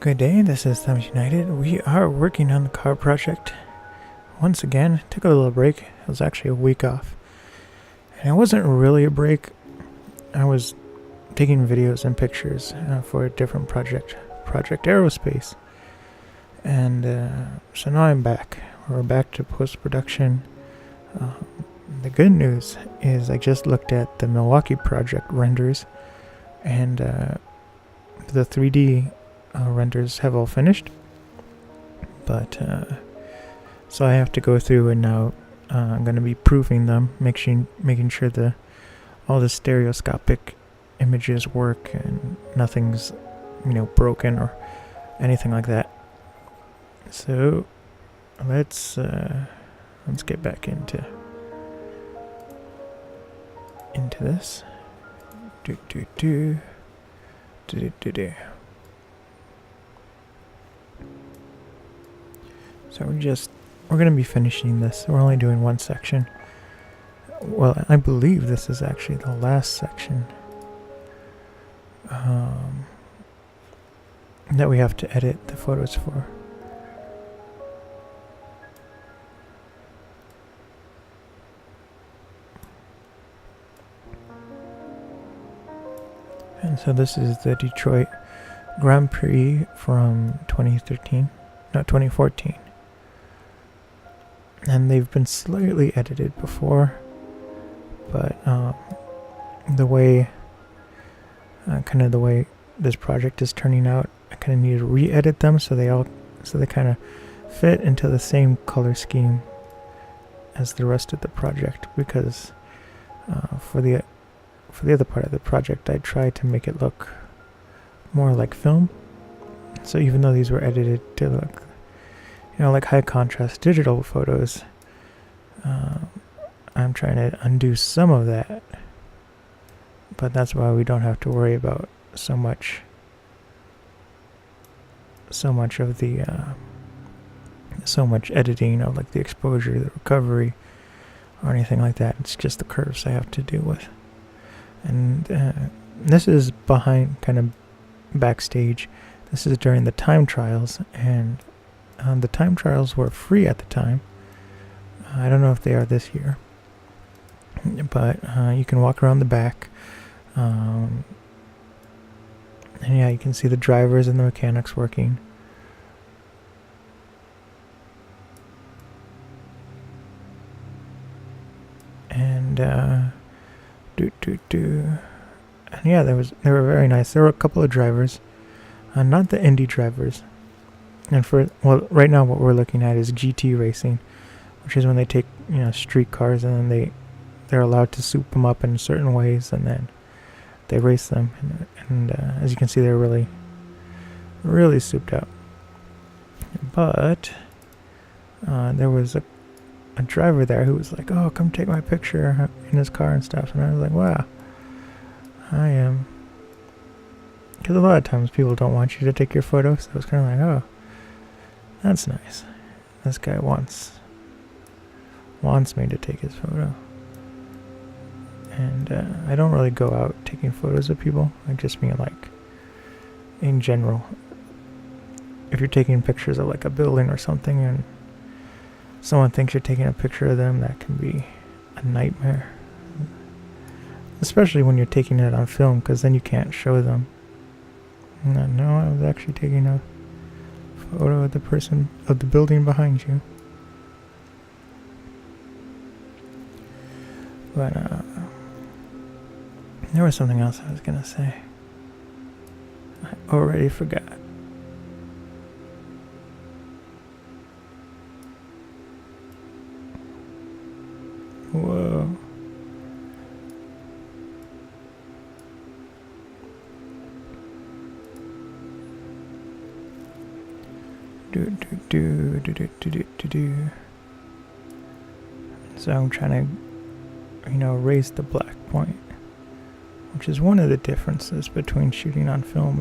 Good day, this is Thumbs United. We are working on the car project. Once again, took a little break. It was actually a week off. And it wasn't really a break. I was taking videos and pictures for a different project, Project Aerospace. And so now I'm back. We're back to post-production. The good news is I just looked at the Milwaukee project renders, and the 3D renders have all finished, but so I have to go through and now I'm going to be proofing them, making sure all the stereoscopic images work and nothing's broken or anything like that. So let's get back into this. So we're going to be finishing this. We're only doing one section. Well, I believe this is actually the last section that we have to edit the photos for. And so this is the Detroit Grand Prix from 2014. And they've been slightly edited before, but the way this project is turning out, I kind of need to re-edit them so they kind of fit into the same color scheme as the rest of the project, because for the other part of the project I tried to make it look more like film. So even though these were edited to look like high contrast digital photos, I'm trying to undo some of that, but that's why we don't have to worry about so much editing of like the exposure, the recovery, or anything like that. It's just the curves I have to deal with. And this is behind, kind of backstage. This is during the time trials, and the time trials were free at the time. I don't know if they are this year, but you can walk around the back, and yeah, you can see the drivers and the mechanics working. And and yeah, they were very nice. There were a couple of drivers, not the Indy drivers. And right now what we're looking at is GT racing, which is when they take street cars and then they're allowed to soup them up in certain ways, and then they race them. And as you can see, they're really, really souped up. But there was a driver there who was like, "Oh, come take my picture," in his car and stuff. And I was like, "Wow, I am." Because a lot of times people don't want you to take your photo, so I was kind of like, "Oh, that's nice. This guy wants me to take his photo." And I don't really go out taking photos of people. I just mean like in general. If you're taking pictures of like a building or something and someone thinks you're taking a picture of them, that can be a nightmare. Especially when you're taking it on film, because then you can't show them. No, I was actually taking a photo of the building behind you. But there was something else I was gonna say. I already forgot. Whoa. So I'm trying to, raise the black point, which is one of the differences between shooting on film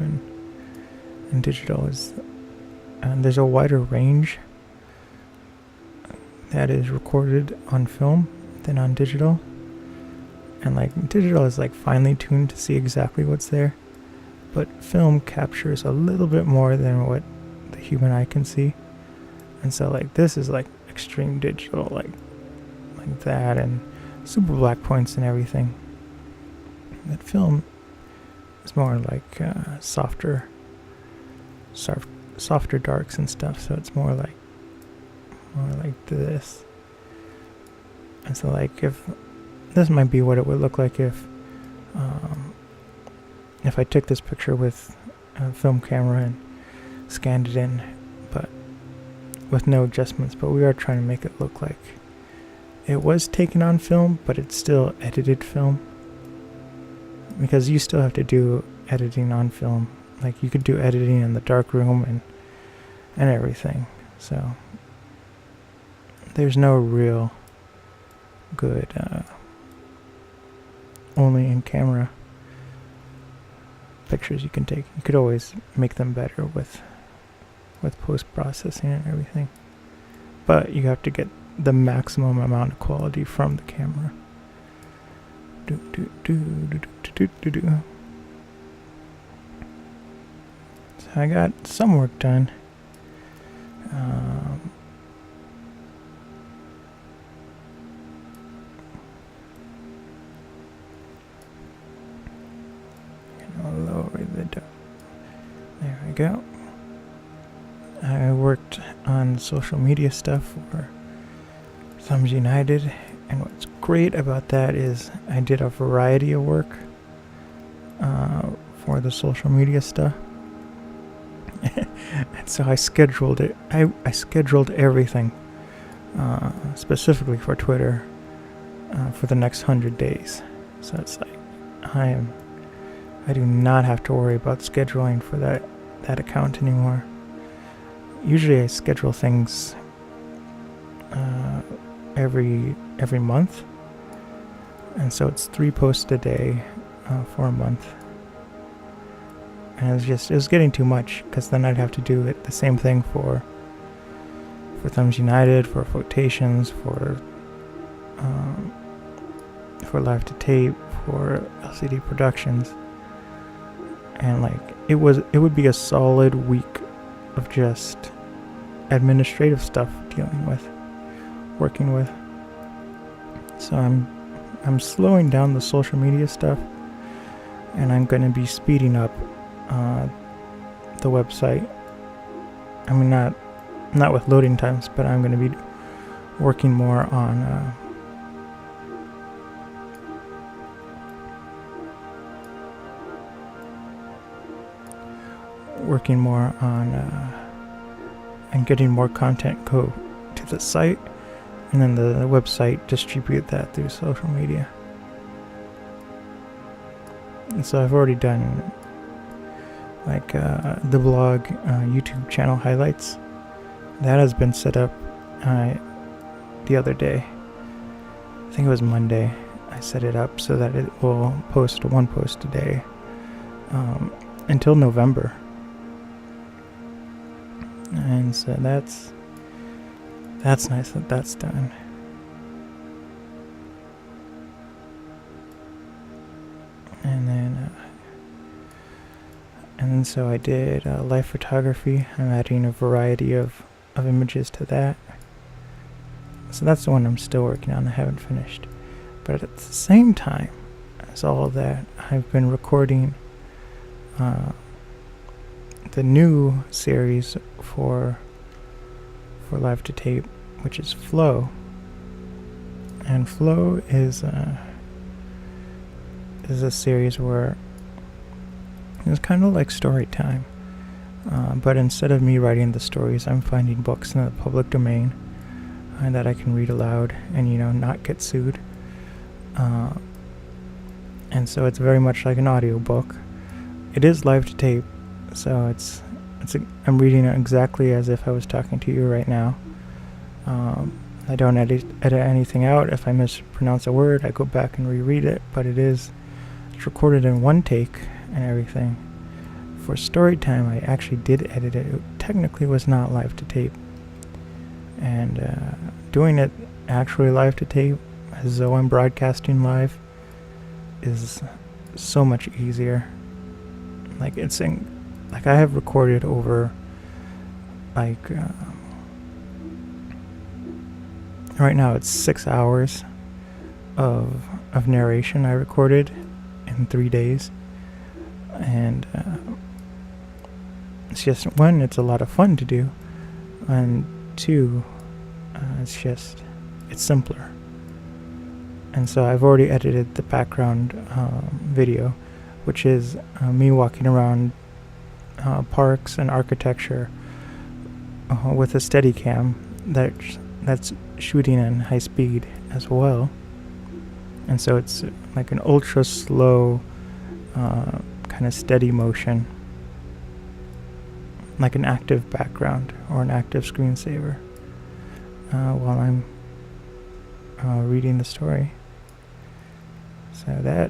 and digital. And there's a wider range that is recorded on film than on digital. And like digital is like finely tuned to see exactly what's there, but film captures a little bit more than what the human eye can see. And so like this is like extreme digital, like that, and super black points and everything. That film is more like softer darks and stuff, so it's more like this. And so like if this might be what it would look like if I took this picture with a film camera and scanned it in, but with no adjustments. But we are trying to make it look like it was taken on film, but it's still edited film, because you still have to do editing on film. Like you could do editing in the dark room and everything. So there's no real good only in camera pictures you can take. You could always make them better with post-processing and everything, but you have to get the maximum amount of quality from the camera. So I got some work done. Lower the door. There we go. I worked on social media stuff for Thumbs United, and what's great about that is I did a variety of work for the social media stuff. And so I scheduled it. I scheduled everything specifically for Twitter for the next 100 days. So it's like I do not have to worry about scheduling for that account anymore. Usually I schedule things every month, and so it's 3 posts a day for a month. And it was getting too much, because then I'd have to do the same thing for Thumbs United, for Quotations, for Live to Tape, for LCD Productions, and like it would be a solid week of just administrative stuff working with. So I'm slowing down the social media stuff, and I'm going to be speeding up the website. I mean, not with loading times, but I'm going to be working more on and getting more content go to the site, and then the website distribute that through social media. And so I've already done like the blog YouTube channel highlights. That has been set up the other day. I think it was Monday. I set it up so that it will post one post a day until November. And so that's nice that that's done. And then so I did live photography. I'm adding a variety of images to that. So that's the one I'm still working on. I haven't finished. But at the same time as all of that, I've been recording the new series for Live to Tape, which is Flow. And Flow is a series where it's kind of like story time, but instead of me writing the stories, I'm finding books in the public domain that I can read aloud and not get sued. And so it's very much like an audiobook. It is live to tape, so I'm reading it exactly as if I was talking to you right now. I don't edit anything out. If I mispronounce a word, I go back and reread it, but it's recorded in one take and everything. For story time, I actually did edit it. It technically was not live to tape, and doing it actually live to tape as though I'm broadcasting live is so much easier. like like I have recorded over like right now it's 6 hours of narration I recorded in 3 days, and it's just, one, it's a lot of fun to do, and two, it's simpler. And so I've already edited the background video, which is me walking around parks and architecture with a Steadicam that's shooting in high speed as well. And so it's like an ultra slow kind of steady motion, like an active background or an active screensaver while I'm reading the story. So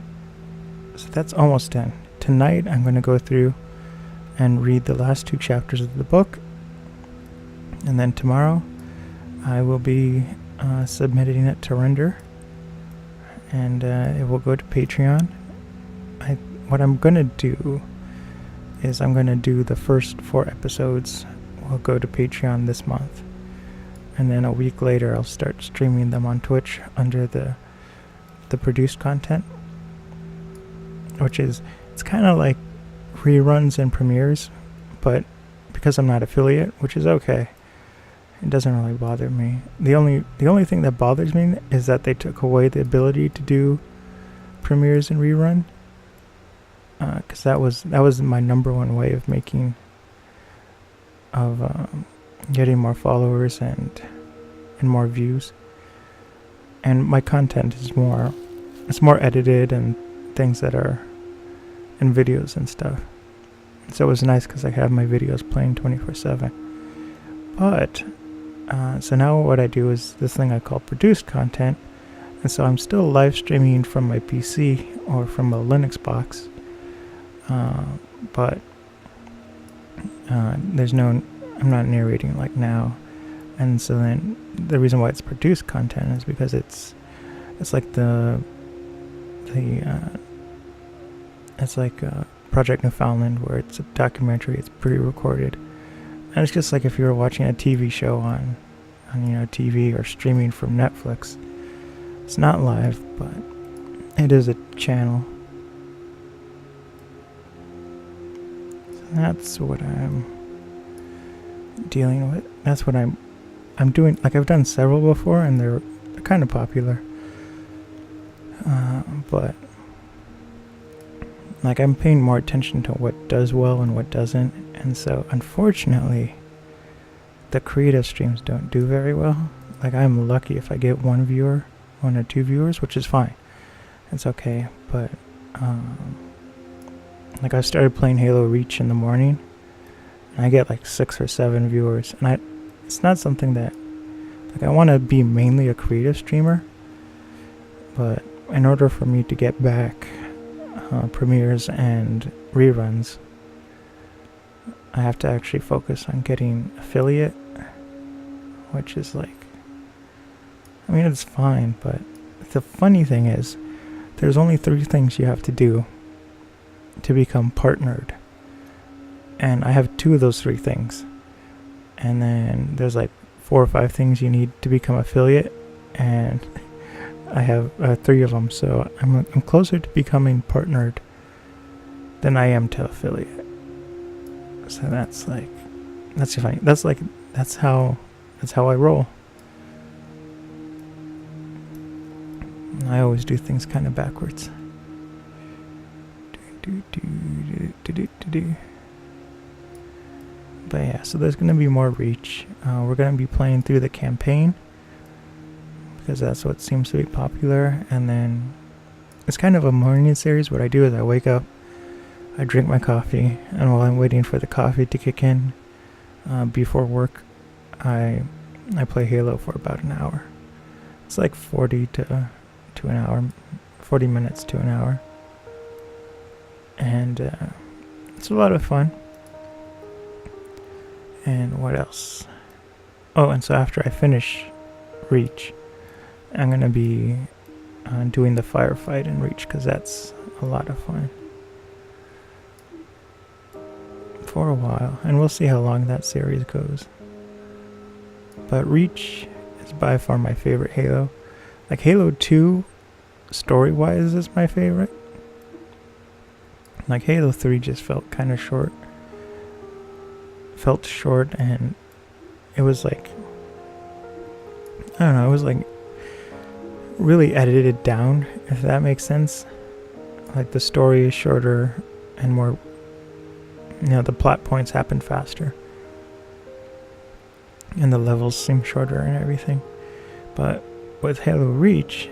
that's almost done. Tonight I'm going to go through and read the last 2 chapters of the book, and then tomorrow I will be submitting it to render, and it will go to Patreon. What I'm going to do is I'm going to do the first 4 episodes will go to Patreon this month, and then a week later I'll start streaming them on Twitch under the produced content, which is, it's kind of like reruns and premieres, but because I'm not affiliate, which is okay, it doesn't really bother me. The only thing that bothers me is that they took away the ability to do premieres and rerun, because that was my number one way of getting more followers and more views. And my content is more edited and things that are in videos and stuff. So it was nice because I have my videos playing 24/7. But so now what I do is this thing I call produced content, and so I'm still live streaming from my PC or from a Linux box, but I'm not narrating like now. And so then the reason why it's produced content is because it's like it's like Project Newfoundland, where it's a documentary, it's pre-recorded, and it's just like if you were watching a TV show on TV or streaming from Netflix. It's not live, but it is a channel. So that's what I'm dealing with. That's what I'm doing. Like, I've done several before, and they're kind of popular. But like, I'm paying more attention to what does well and what doesn't, and so unfortunately the creative streams don't do very well. Like, I'm lucky if I get 1 viewer, 1 or 2 viewers, which is fine. It's okay, but like, I started playing Halo Reach in the morning, and I get like 6 or 7 viewers, and it's not something that, like, I want to be mainly a creative streamer, but in order for me to get back premieres and reruns, I have to actually focus on getting affiliate, which is like, I mean, it's fine, but the funny thing is, there's only 3 things you have to do to become partnered, and I have 2 of those 3 things, and then there's like 4 or 5 things you need to become affiliate, and I have 3 of them, so I'm closer to becoming partnered than I am to affiliate. So that's funny. That's how I roll. I always do things kind of backwards. But yeah, so there's going to be more Reach. We're going to be playing through the campaign, because that's what seems to be popular. And then it's kind of a morning series. What I do is I wake up, I drink my coffee, and while I'm waiting for the coffee to kick in before work, I play Halo for about an hour. It's like 40 to an hour, 40 minutes to an hour. And it's a lot of fun. And what else? Oh, and so after I finish Reach, I'm going to be doing the firefight in Reach, because that's a lot of fun. for a while, and we'll see how long that series goes. But Reach is by far my favorite Halo. Like Halo 2, story-wise, is my favorite. Like Halo 3 just felt kind of short. Felt short, and it was like, I don't know, it was like really edited down, if that makes sense. Like the story is shorter and more, you know, the plot points happen faster. And the levels seem shorter and everything. But with Halo Reach,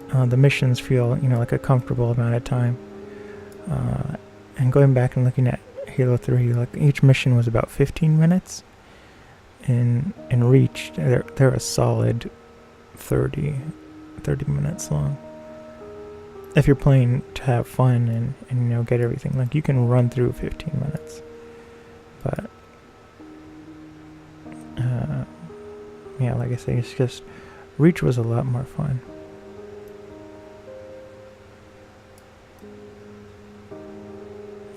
the missions feel, you know, like a comfortable amount of time. And going back and looking at Halo 3, like each mission was about 15 minutes. In Reach, they're a solid 30 minutes long. If you're playing to have fun and you know, get everything, like you can run through 15 minutes. But yeah, like I say, it's just Reach was a lot more fun.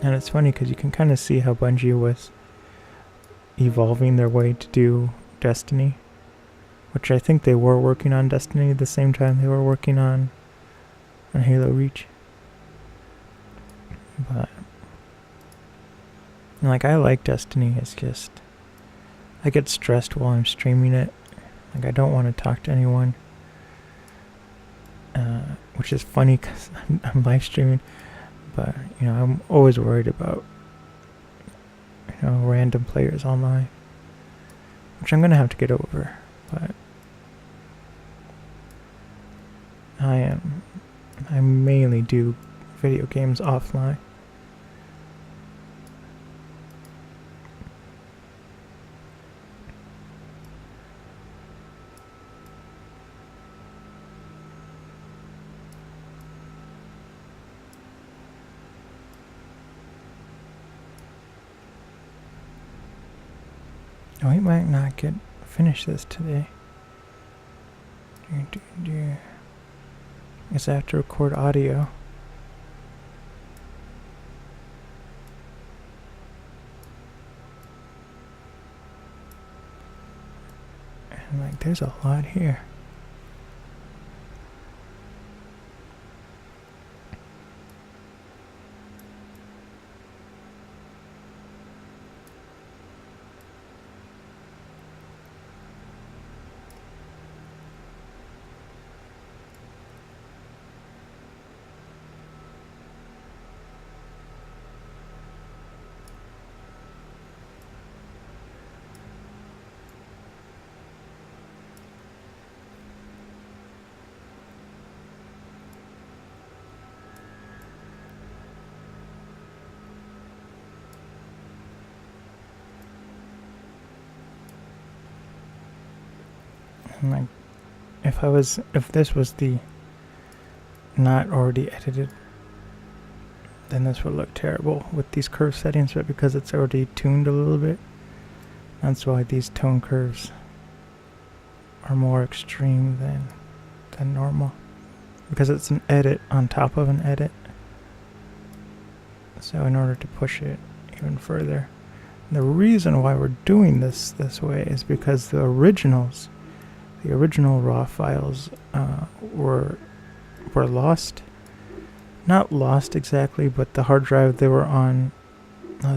And it's funny because you can kind of see how Bungie was evolving their way to do Destiny, which I think they were working on Destiny at the same time they were working on Halo Reach. But like, I like Destiny, it's just I get stressed while I'm streaming it. Like, I don't want to talk to anyone, which is funny because I'm live streaming. But, you know, I'm always worried about, you know, random players online, which I'm going to have to get over. But I mainly do video games offline. We might not finish this today. I guess I have to record audio. And like, there's a lot here. And like, if this was the not already edited, then this would look terrible with these curve settings, but because it's already tuned a little bit, that's why these tone curves are more extreme than normal, because it's an edit on top of an edit. So in order to push it even further, the reason why we're doing this way is because the original raw files were lost. Not lost exactly, but the hard drive they were on,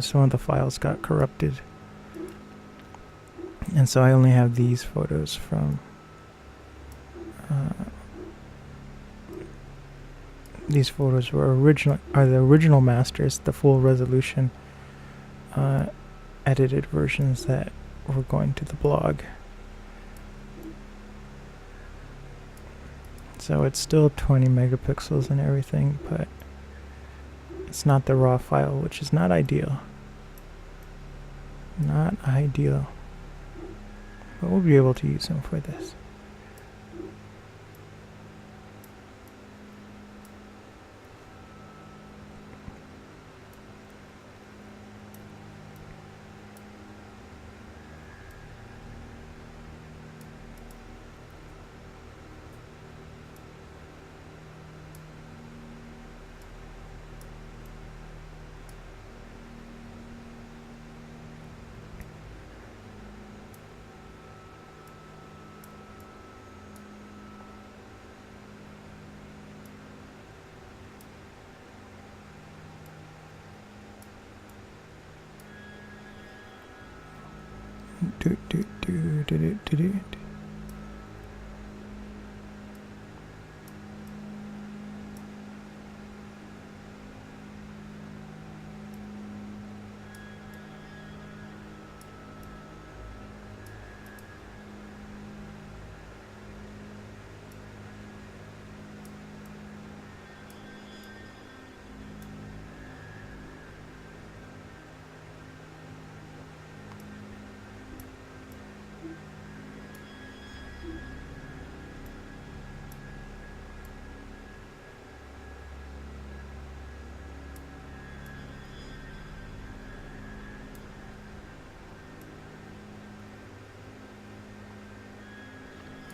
some of the files got corrupted. And so I only have these photos from these photos were the original masters, the full resolution edited versions that were going to the blog. So it's still 20 megapixels and everything, but it's not the raw file, which is not ideal. Not ideal. But we'll be able to use them for this.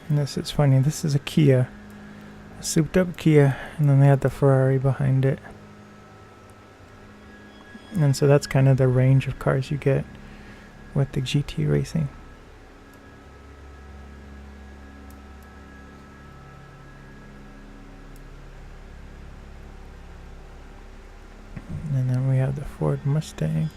And this is funny. This is a Kia, a souped up Kia, and then they had the Ferrari behind it. And so that's kind of the range of cars you get with the GT racing. And then we have the Ford Mustang.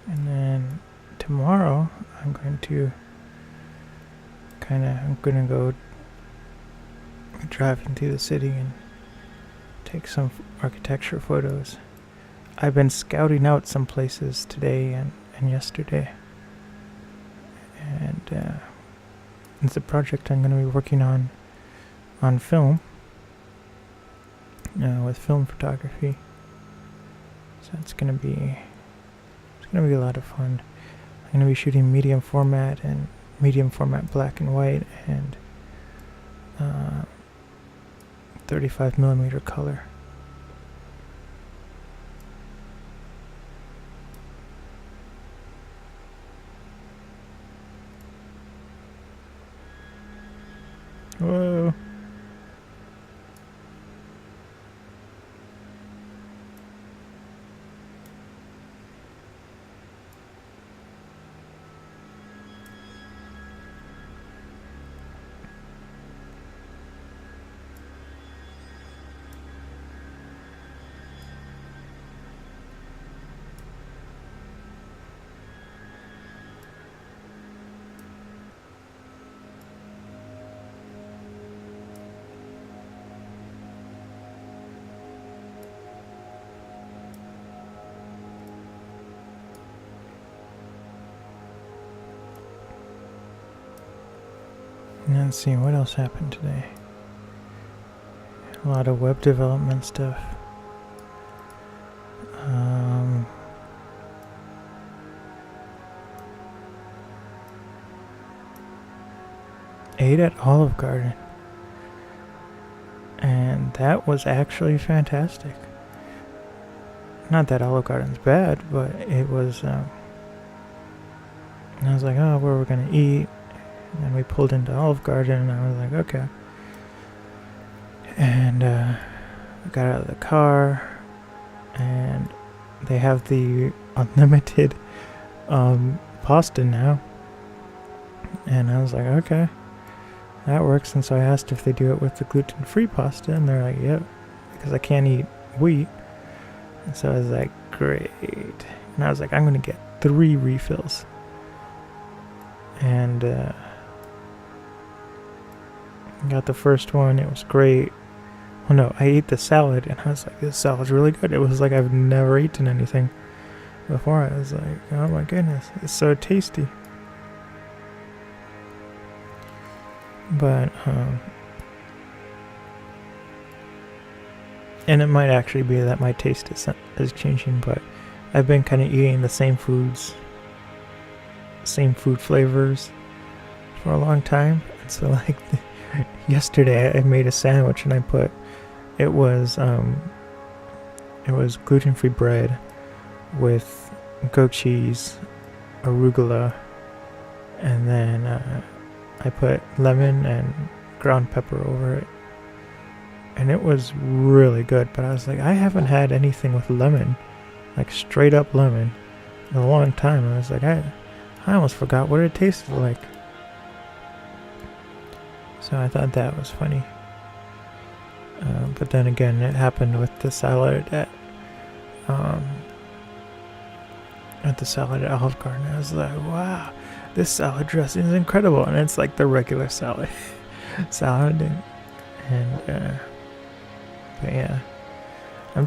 And then tomorrow I'm going to go driving through the city and take some architecture photos. I've been scouting out some places today and yesterday, and it's a project I'm going to be working on film, with film photography. So it's gonna be a lot of fun. I'm gonna be shooting medium format black and white, and 35mm color. Whoa. Let's see, what else happened today? A lot of web development stuff. Ate at Olive Garden. And that was actually fantastic. Not that Olive Garden's bad, but it was, and I was like, oh, where are we gonna eat? And then we pulled into Olive Garden, and I was like, okay. And we got out of the car, and they have the unlimited pasta now. And I was like, okay, that works. And so I asked if they do it with the gluten-free pasta, and they're like, yep, because I can't eat wheat. And so I was like, great. And I was like, I'm going to get 3 refills. And got the first one. It was great. Well, no, I ate the salad, and I was like, this salad's really good. It was like I've never eaten anything before. I was like, oh my goodness, it's so tasty. But and it might actually be that my taste is changing, but I've been kind of eating the same foods, same food flavors for a long time. And so like yesterday I made a sandwich, and I put it was gluten-free bread with goat cheese, arugula, and then I put lemon and ground pepper over it, and it was really good. But I was like, I haven't had anything with lemon, like straight up lemon, in a long time. I was like, I I almost forgot what it tasted like. So I thought that was funny. But then again, it happened with the salad at Olive Garden. I was like, wow, this salad dressing is incredible, and it's like the regular salad, but yeah, I've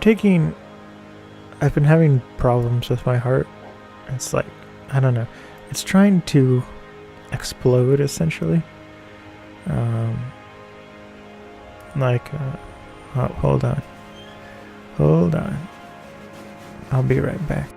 been having problems with my heart. It's like, I don't know, it's trying to explode essentially. Oh, hold on, I'll be right back.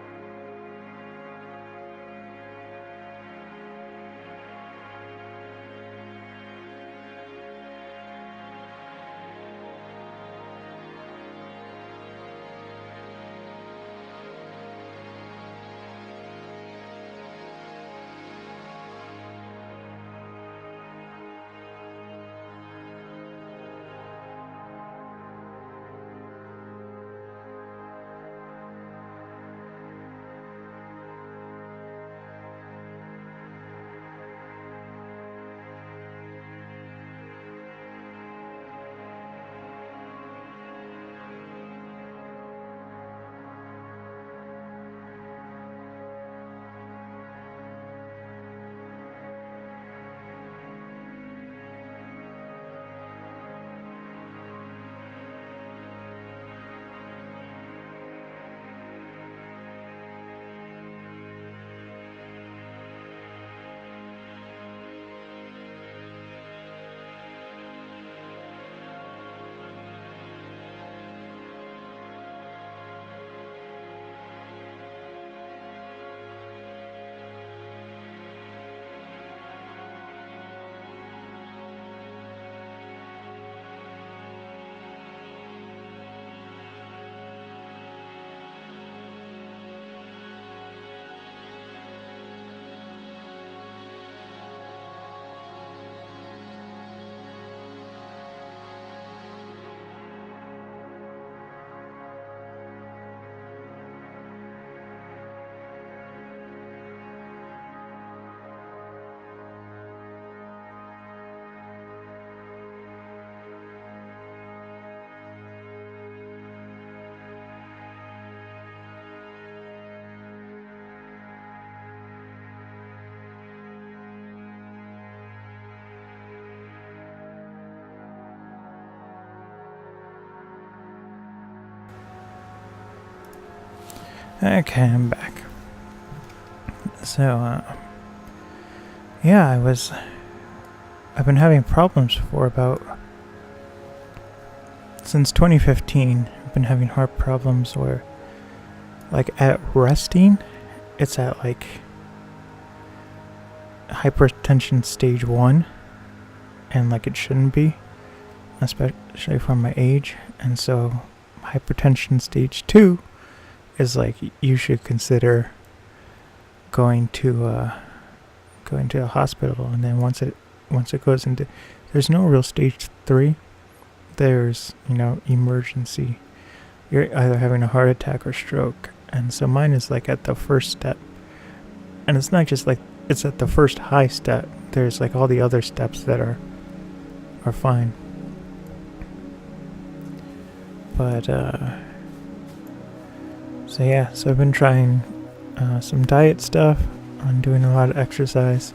Okay, I'm back. So, yeah, I've been having problems since 2015. I've been having heart problems where, like, at resting, it's at, like, hypertension stage 1, and, like, it shouldn't be, especially for my age, and so hypertension stage 2 is like, you should consider going to a hospital. And then once it goes into, there's no real stage 3. There's, emergency. You're either having a heart attack or stroke. And so mine is like at the first step. And it's not just like it's at the first high step. There's like all the other steps that are fine. But so yeah, so I've been trying some diet stuff. I'm doing a lot of exercise,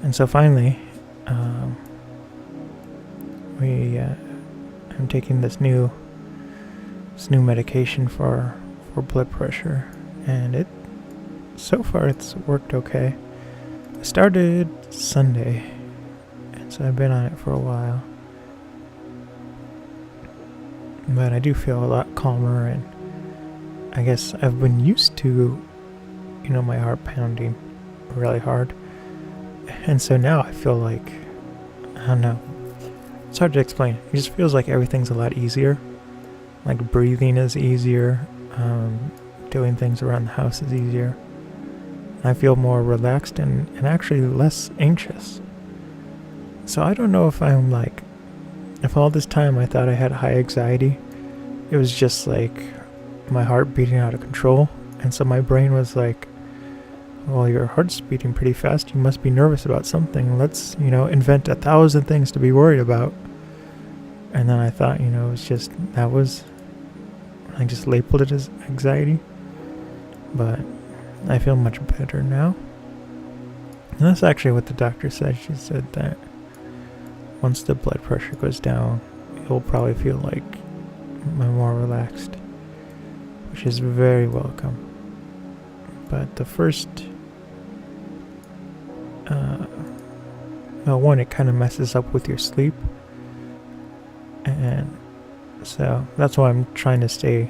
and so finally, I'm taking this new medication for blood pressure, and so far it's worked okay. I started Sunday, and so I've been on it for a while, but I do feel a lot calmer, and I guess I've been used to, my heart pounding really hard. And so now I feel like, I don't know, it's hard to explain. It just feels like everything's a lot easier. Like breathing is easier, doing things around the house is easier. I feel more relaxed and actually less anxious. So I don't know if if all this time I thought I had high anxiety, it was just like my heart beating out of control, and so my brain was like, well, your heart's beating pretty fast. You must be nervous about something. Let's, invent 1,000 things to be worried about. And then I thought, it was just, I just labeled it as anxiety. But I feel much better now. And that's actually what the doctor said. She said that once the blood pressure goes down, you'll probably feel like more relaxed, which is very welcome. But the first, one, it kind of messes up with your sleep. And so that's why I'm trying to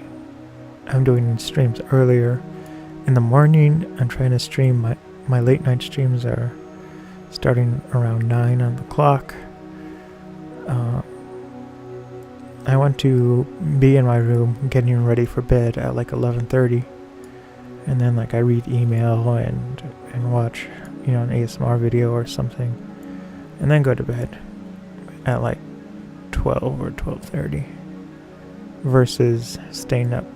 I'm doing streams earlier in the morning. I'm trying to stream, my late night streams are starting around 9 on the clock. I want to be in my room getting ready for bed at like 11:30, and then I read email and watch an ASMR video or something, and then go to bed at 12 or 12:30, versus staying up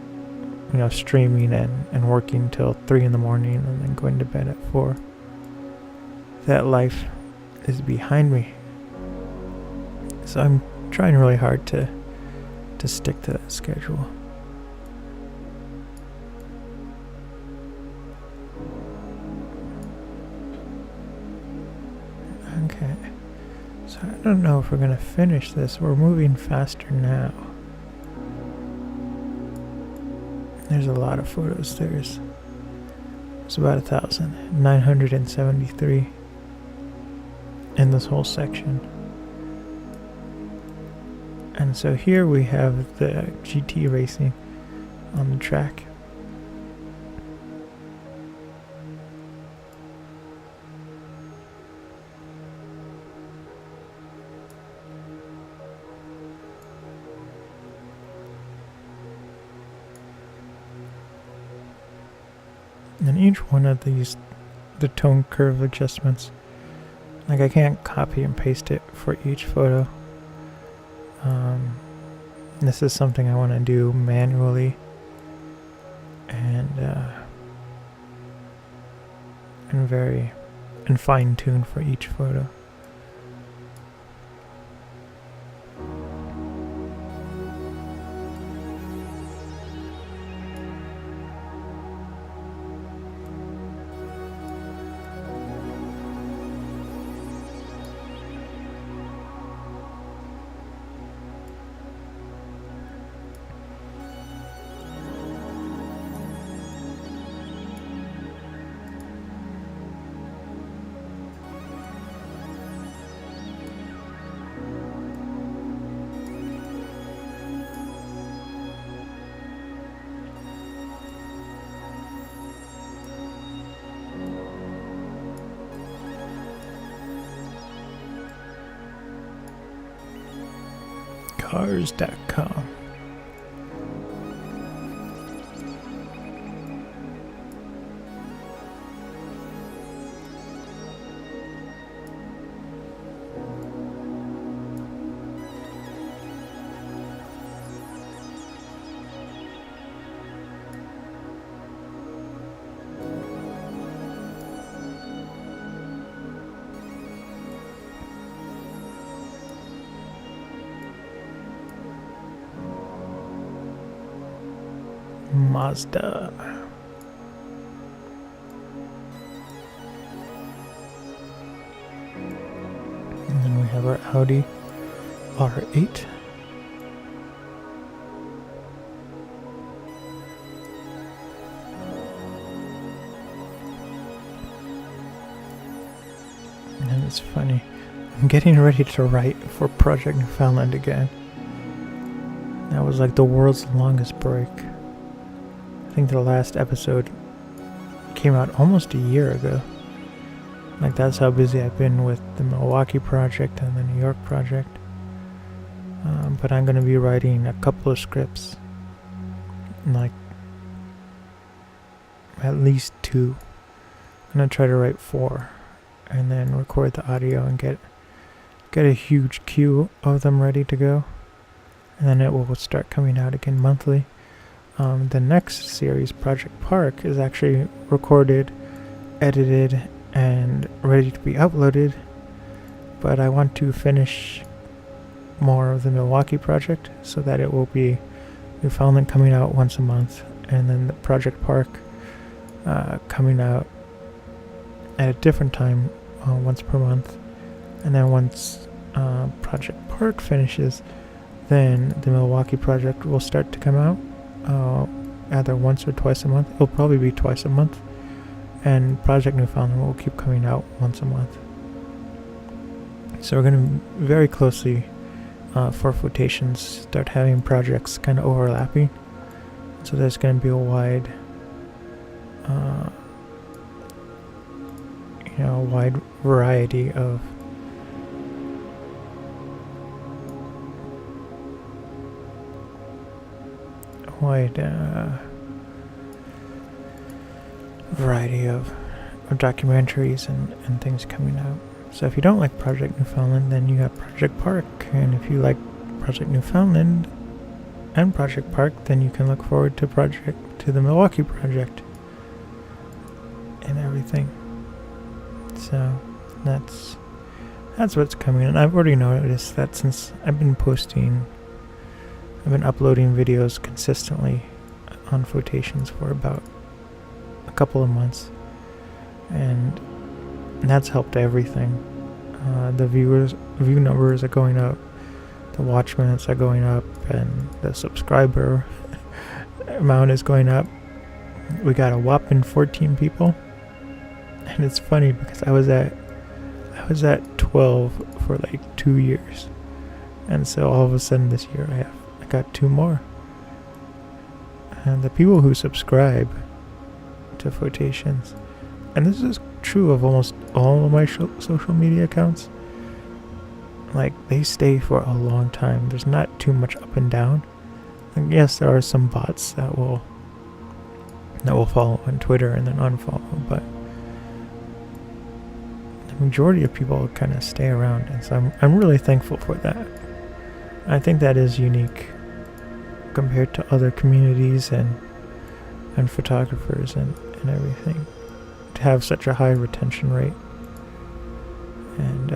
streaming and working till 3 in the morning and then going to bed at 4. That life is behind me, so I'm trying really hard to stick to that schedule. Okay, so I don't know if we're gonna finish this. We're moving faster now. There's a lot of photos. There's about 1,973 in this whole section. And so here we have the GT racing on the track. And each one of these, the tone curve adjustments, I can't copy and paste it for each photo. This is something I want to do manually and fine-tuned for each photo. Cars.com. Mazda. And then we have our Audi R8. And it's funny, I'm getting ready to write for Project Newfoundland again. That was like the world's longest break. I think the last episode came out almost a year ago. That's how busy I've been with the Milwaukee project and the New York project. But I'm going to be writing a couple of scripts. At least 2. I'm going to try to write 4. And then record the audio and get a huge queue of them ready to go. And then it will start coming out again monthly. The next series, Project Park, is actually recorded edited and ready to be uploaded, but I want to finish more of the Milwaukee project so that it will be Newfoundland coming out once a month, and then the Project Park coming out at a different time, once per month. And then once Project Park finishes, then the Milwaukee project will start to come out either once or twice a month. It'll probably be twice a month, and Project Newfoundland will keep coming out once a month. So we're going to very closely, for flotations, start having projects kind of overlapping. So there's going to be a wide, wide variety of documentaries and things coming out. So if you don't like Project Newfoundland, then you got Project Park, and if you like Project Newfoundland and Project Park, then you can look forward to the Milwaukee project and everything. So that's what's coming, and I've already noticed that since I've been uploading videos consistently on flotations for about a couple of months, and that's helped everything. The view numbers are going up, the watch minutes are going up, and the subscriber amount is going up. We got a whopping 14 people, and it's funny because I was at 12 for like 2 years, and so all of a sudden this year I got 2 more. And the people who subscribe to flotations, and this is true of almost all of my social media accounts, like, they stay for a long time. There's not too much up and down. And yes, there are some bots that will follow on Twitter and then unfollow, but the majority of people kind of stay around, and so I'm really thankful for that. I think that is unique compared to other communities and photographers and everything, to have such a high retention rate, and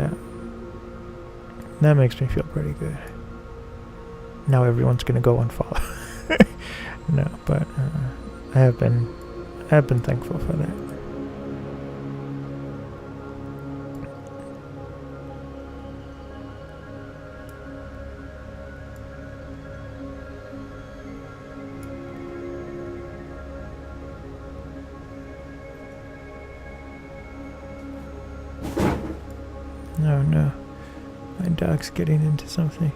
that makes me feel pretty good. Now everyone's gonna go unfollow. No, but I have been thankful for that. Oh no, my dog's getting into something.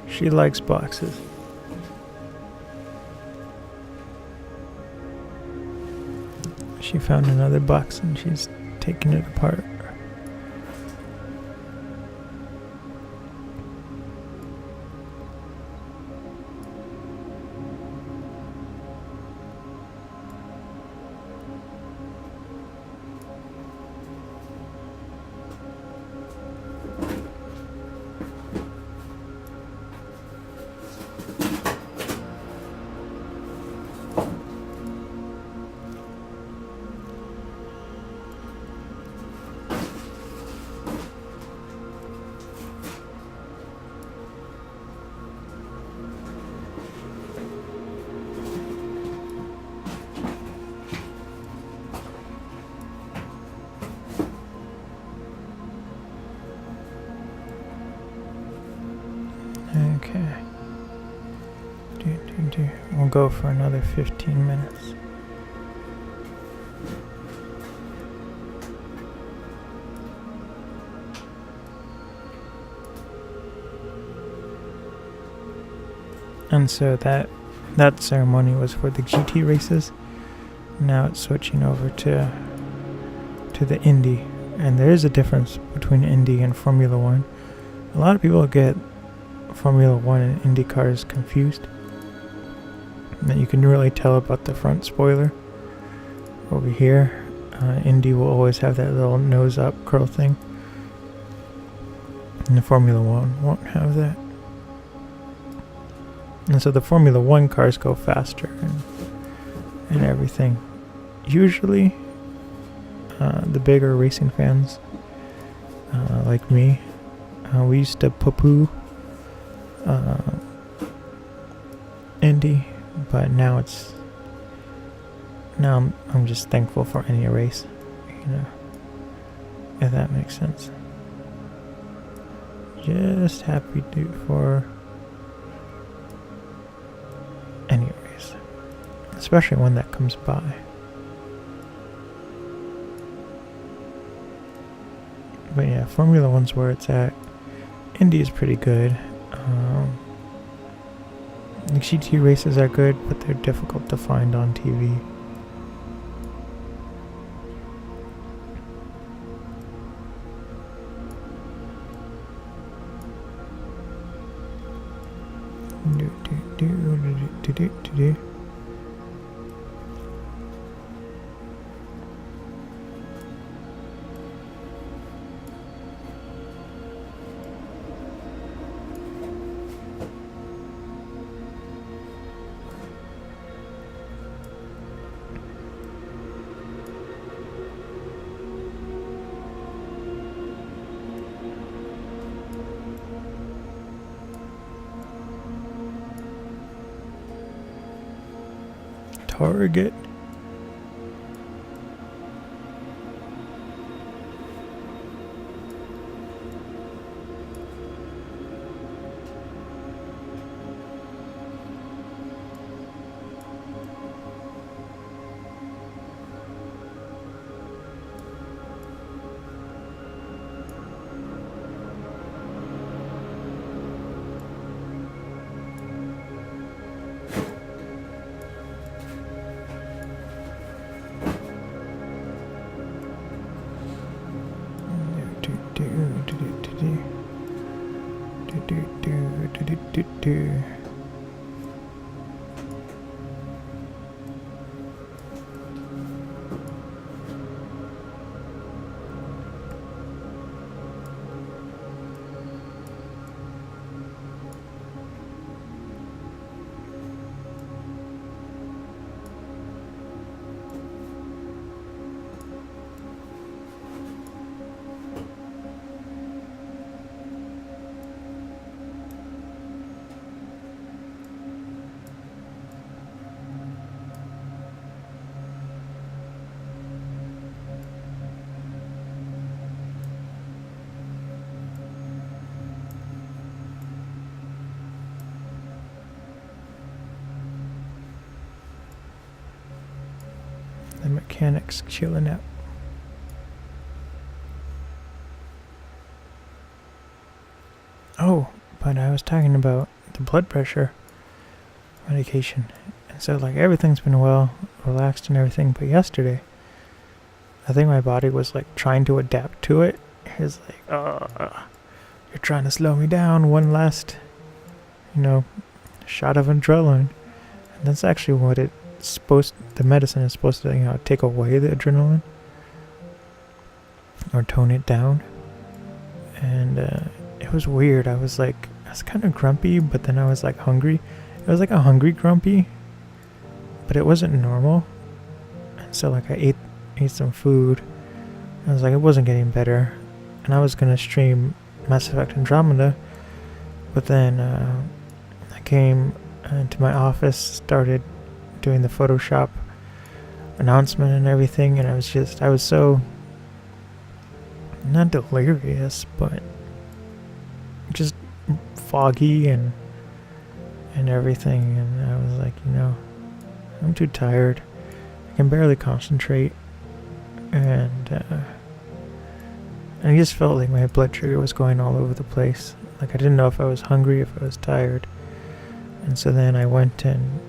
She likes boxes. She found another box and she's taking it apart. Okay. We'll go for another 15 minutes. And so that ceremony was for the GT races. Now it's switching over to the Indy, and there is a difference between Indy and Formula One. A lot of people get Formula One and Indy cars confused. And you can really tell about the front spoiler over here. Indy will always have that little nose up curl thing, and the Formula One won't have that. And so the Formula One cars go faster and everything. Usually the bigger racing fans, like me, we used to poo-poo Indy, but now I'm just thankful for any race, if that makes sense. Just happy for any race, especially one that comes by. But yeah, Formula One's where it's at. Indy is pretty good. The GT races are good, but they're difficult to find on TV. Target. The mechanics chilling out. Oh, but I was talking about the blood pressure medication. And so like everything's been well, relaxed and everything, but yesterday I think my body was like trying to adapt to it. It was like, you're trying to slow me down, one last, shot of adrenaline. And that's actually what the medicine is supposed to, take away the adrenaline or tone it down. And it was weird. I was kind of grumpy, but then I was like hungry. It was like a hungry grumpy, but it wasn't normal. And so like I ate some food. I was like, it wasn't getting better, and I was gonna stream Mass Effect Andromeda, but then I came into my office, started doing the Photoshop announcement and everything, and I was so not delirious, but just foggy and everything, and I was like, I'm too tired. I can barely concentrate, and I just felt like my blood sugar was going all over the place. Like I didn't know if I was hungry, if I was tired. And so then I went and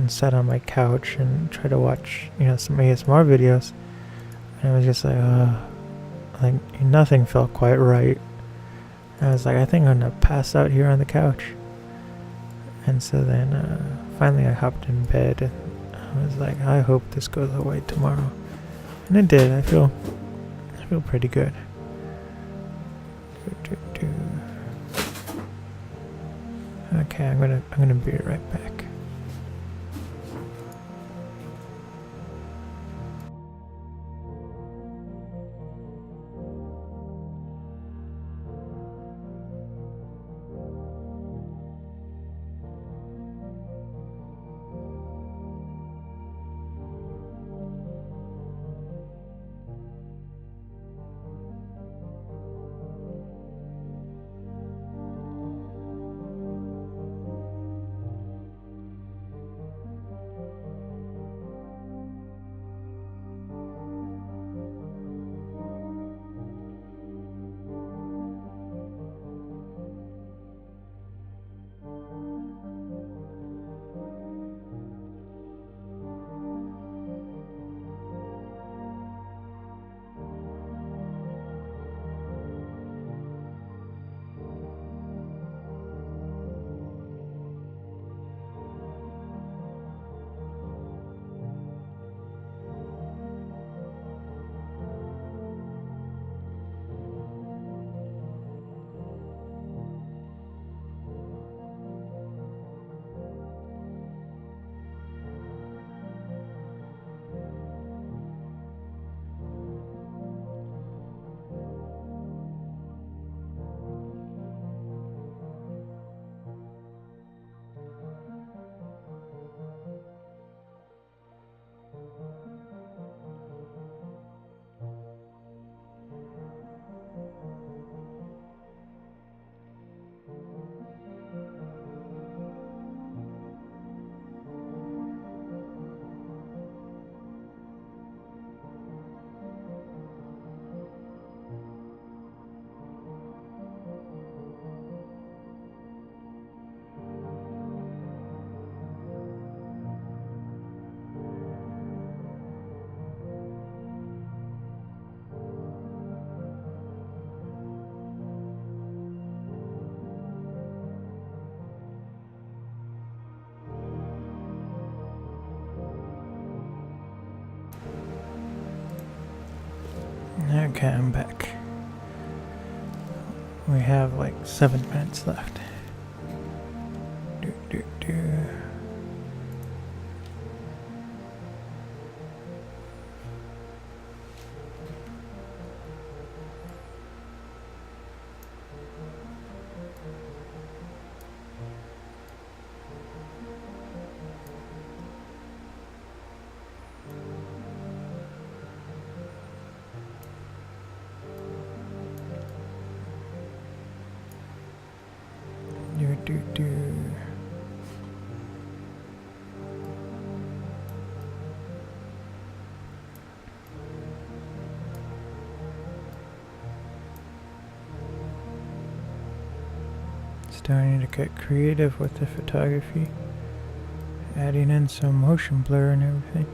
sat on my couch and tried to watch, some ASMR videos. And I was just like nothing felt quite right. I was like, I think I'm gonna pass out here on the couch. And so then finally I hopped in bed, and I was like, I hope this goes away tomorrow. And it did. I feel pretty good. Okay, I'm gonna be right back. Okay, I'm back. We have like 7 minutes left. Do. Do. Starting to get creative with the photography, adding in some motion blur and everything.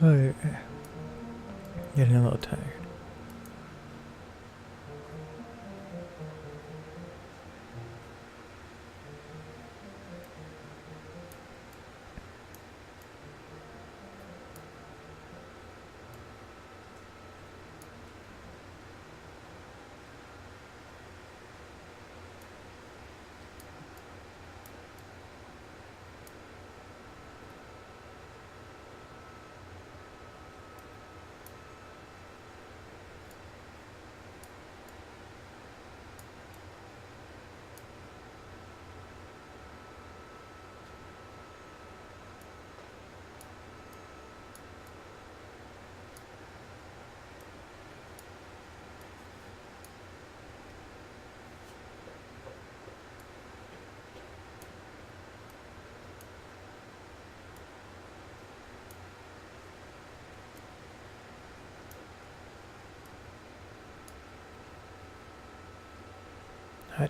Oh, getting a little tired.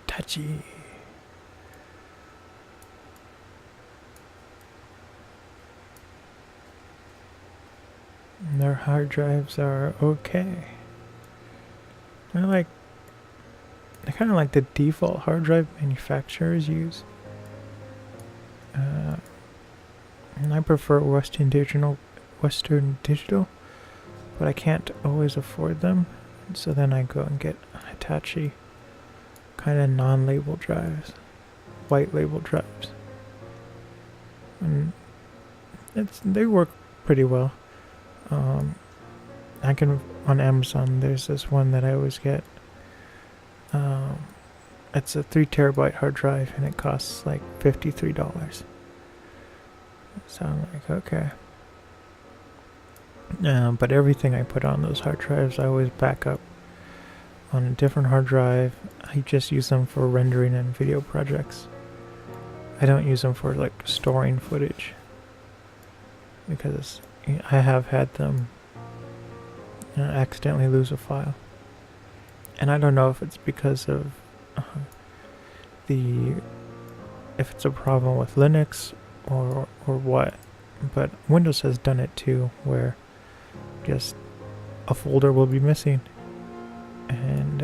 Touchy. Their hard drives are okay. They're kind of like the default hard drive manufacturers use. And I prefer Western Digital, but I can't always afford them. So then I go and get Hitachi kind of non-label drives, white label drives, and they work pretty well. I can on Amazon. There's this one that I always get. It's a 3 terabyte hard drive, and it costs like $53. So I'm like, okay. But everything I put on those hard drives, I always back up on a different hard drive. I just use them for rendering and video projects. I don't use them for like storing footage, because I have had them accidentally lose a file. And I don't know if it's because of if it's a problem with Linux or what, but Windows has done it too, where just a folder will be missing, and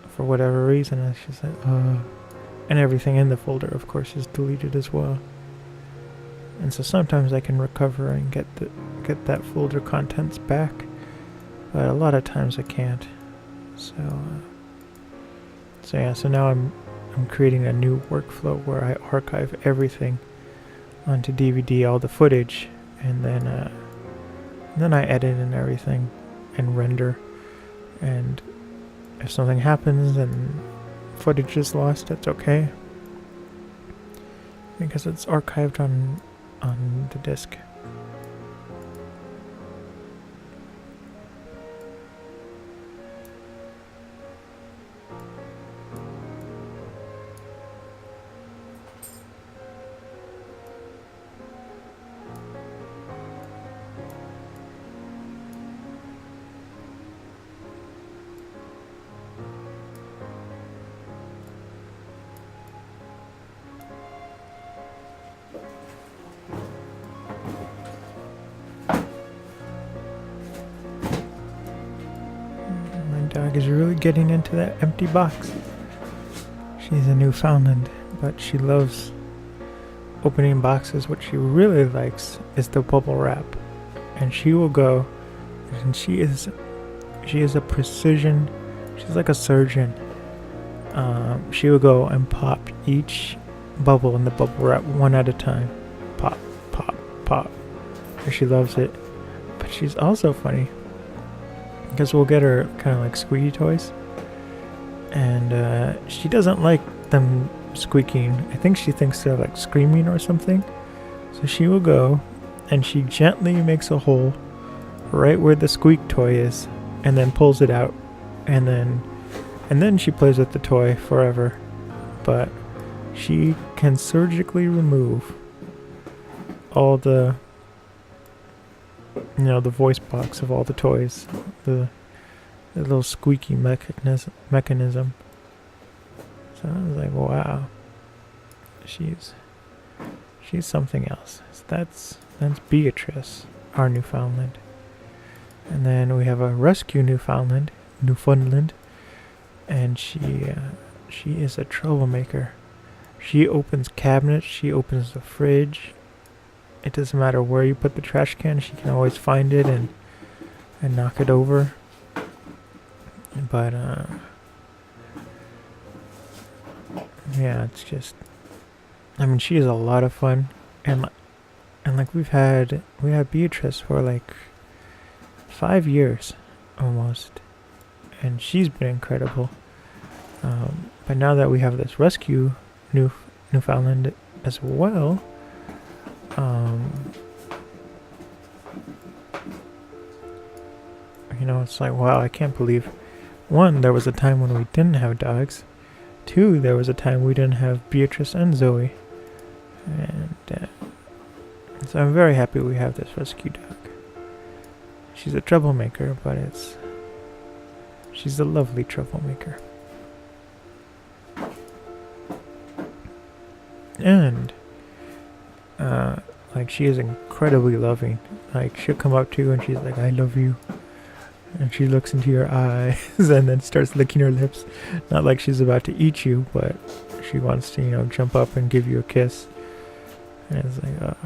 for whatever reason it's just like and everything in the folder of course is deleted as well. And so sometimes I can recover and get that folder contents back, but a lot of times I can't. So yeah, so now I'm creating a new workflow where I archive everything onto DVD, all the footage, and then I edit and everything and render and if something happens and footage is lost, that's okay, because it's archived on the disk. Dog is really getting into that empty box. She's a Newfoundland, but she loves opening boxes. What she really likes is the bubble wrap, and she will go, and she is a precision. She's like a surgeon. She will go and pop each bubble in the bubble wrap one at a time. Pop, pop, pop. And she loves it. But she's also funny, because we'll get her kind of like squeaky toys, and she doesn't like them squeaking. I think she thinks they're like screaming or something. So she will go and she gently makes a hole right where the squeak toy is, and then pulls it out, and then she plays with the toy forever. But she can surgically remove all the the voice box of all the toys, the little squeaky mechanism. So I was like, wow, she's something else. So that's Beatrice, our Newfoundland. And then we have a rescue Newfoundland, and she is a troublemaker. She opens cabinets, she opens the fridge. It doesn't matter where you put the trash can, she can always find it and knock it over. But yeah, it's just, I mean, she is a lot of fun, and like we had Beatrice for like 5 years almost, and she's been incredible. But now that we have this rescue Newfoundland as well, it's like, wow, I can't believe, one, there was a time when we didn't have dogs. Two, there was a time we didn't have Beatrice and Zoe. And so I'm very happy we have this rescue dog. She's a troublemaker, but she's a lovely troublemaker. And like, she is incredibly loving. Like, she'll come up to you and she's like, I love you. And she looks into your eyes and then starts licking her lips. Not like she's about to eat you, but she wants to, jump up and give you a kiss. And it's like,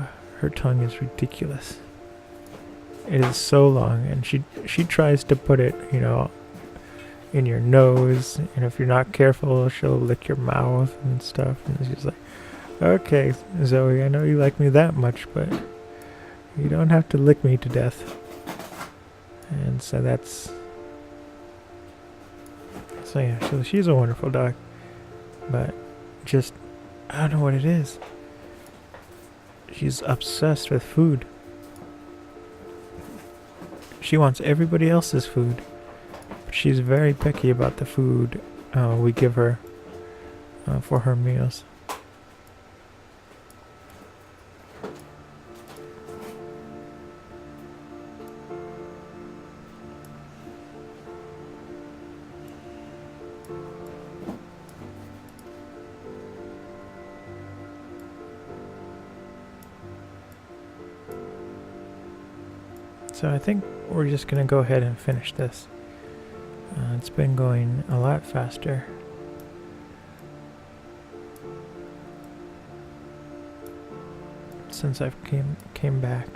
her tongue is ridiculous. It is so long, and she tries to put it, in your nose. And if you're not careful, she'll lick your mouth and stuff. And she's like, okay, Zoe, I know you like me that much, but you don't have to lick me to death. And so yeah, so she's a wonderful dog. But just, I don't know what it is. She's obsessed with food. She wants everybody else's food. But she's very picky about the food we give her for her meals. So I think we're just going to go ahead and finish this. It's been going a lot faster. Since I've came back.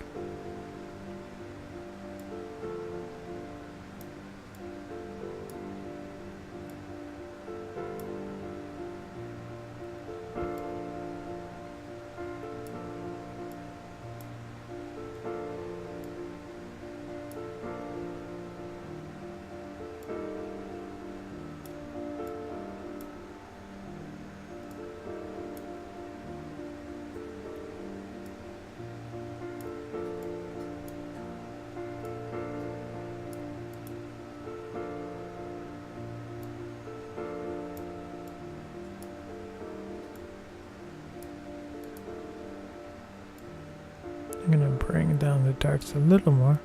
bring down the darts a little more.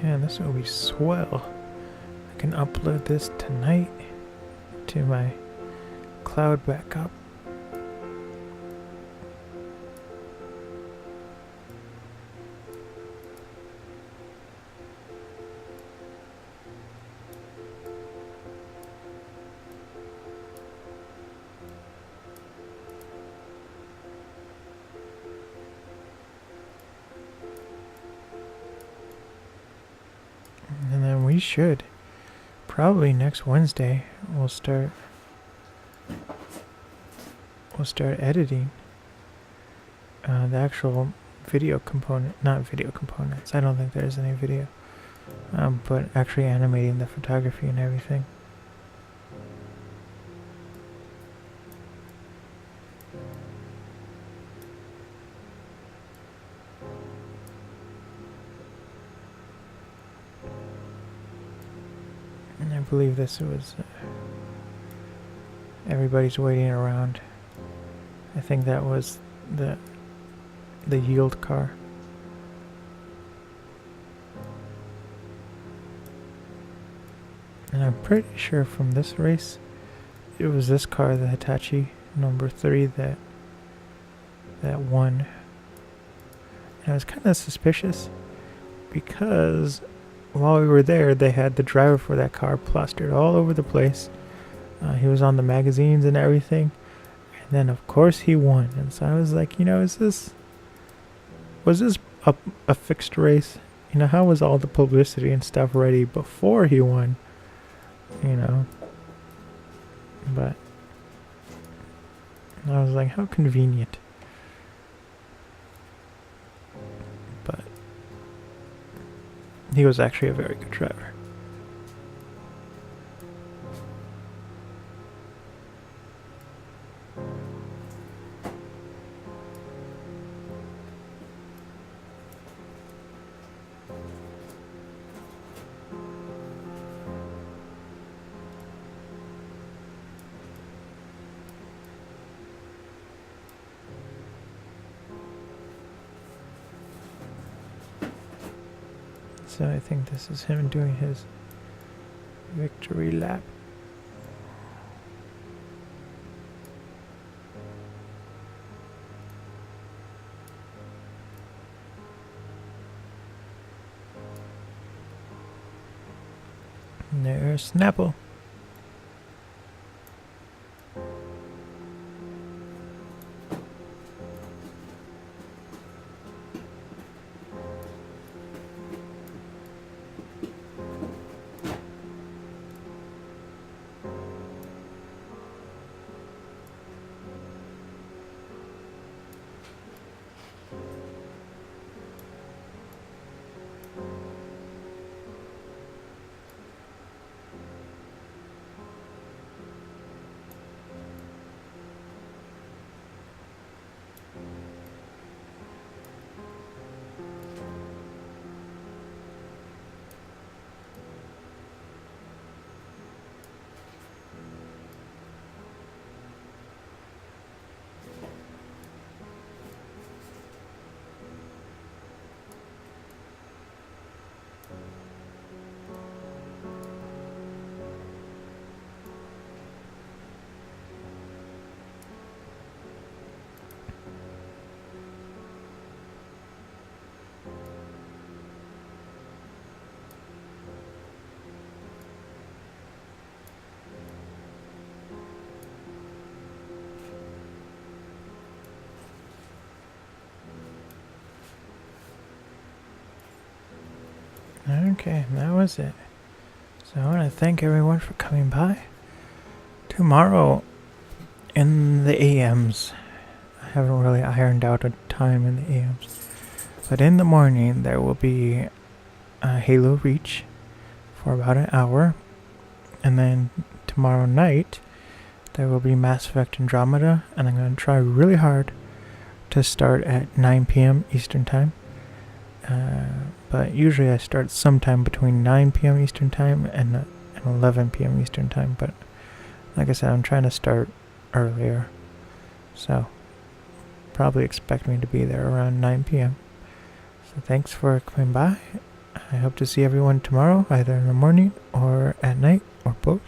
Yeah, this will be swell. I can upload this tonight to my cloud backup. And then we should probably next Wednesday we'll start editing the actual video component, not video components. I don't think there's any video, but actually animating the photography and everything. And I believe this was everybody's waiting around. I think that was the yield car. And I'm pretty sure from this race it was this car, the Hitachi number 3, that won. And I was kind of suspicious because while we were there, they had the driver for that car plastered all over the place. He was on the magazines and everything. And then, of course, he won. And so I was like, you know, was this a fixed race? You know, how was all the publicity and stuff ready before he won? You know. But I was like, how convenient. But he was actually a very good driver. So I think this is him doing his victory lap. And there's Snapple. Okay, that was it. So I want to thank everyone for coming by. Tomorrow in the AMs, I haven't really ironed out a time in the AMs, but in the morning there will be Halo Reach for about an hour, and then tomorrow night there will be Mass Effect Andromeda, and I'm going to try really hard to start at 9 p.m. Eastern Time. But usually I start sometime between 9 p.m. Eastern Time and 11 p.m. Eastern Time. But like I said, I'm trying to start earlier. So probably expect me to be there around 9 p.m. So thanks for coming by. I hope to see everyone tomorrow, either in the morning or at night or both.